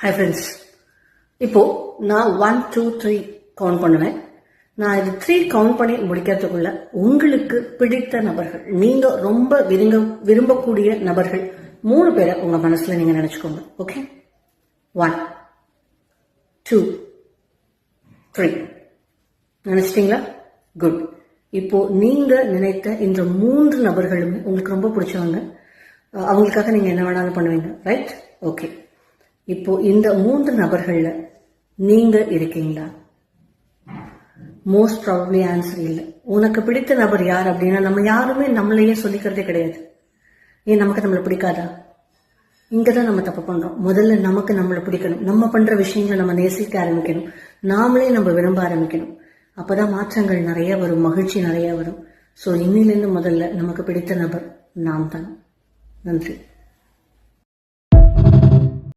Hi friends, இப்போ நான் 1 2 3 count பண்ணுவேன். நான் இது 3 கவுண்ட் பண்ணி முடிக்கிறதுக்குள்ள உங்களுக்கு பிடித்த நபர்கள், நீங்க ரொம்ப விரும்பக்கூடிய நபர்கள் 3 பேரை உங்க மனசுல நீங்க நினைச்சுக்கோங்க. ஓகே, 1 2 3 நினைச்சிட்டீங்களா? குட். இப்போ நீங்க நினைத்த இந்த 3 நபர்களுமே உங்களுக்கு ரொம்ப பிடிச்சவங்க. அவங்களுக்காக நீங்க என்ன வேணாலும் பண்ணுவீங்க, ரைட்? ஓகே. இப்போ இந்த 3 நபர்கள்ல நீங்க இருக்கீங்களா? மோஸ்ட் ப்ராபப்ளி ஆன்சர் இல்லை. உனக்கு பிடித்த நபர் யார் அப்படின்னா நம்ம யாருமே நம்மளையே சொல்லிக்கிறதே கிடையாது. ஏன் நமக்கு நம்மளை பிடிக்காதா? இங்கதான் நம்ம தப்பு பண்றோம். முதல்ல நமக்கு நம்மளை பிடிக்கணும். நம்ம பண்ற விஷயங்களை நம்ம நேசிக்க ஆரம்பிக்கணும். நாமளே நம்ம விரும்ப ஆரம்பிக்கணும். அப்பதான் மாற்றங்கள் நிறைய வரும், மகிழ்ச்சி நிறைய வரும். ஸோ இன்னிலிருந்து முதல்ல நமக்கு பிடித்த நபர் நாம் தான். நன்றி.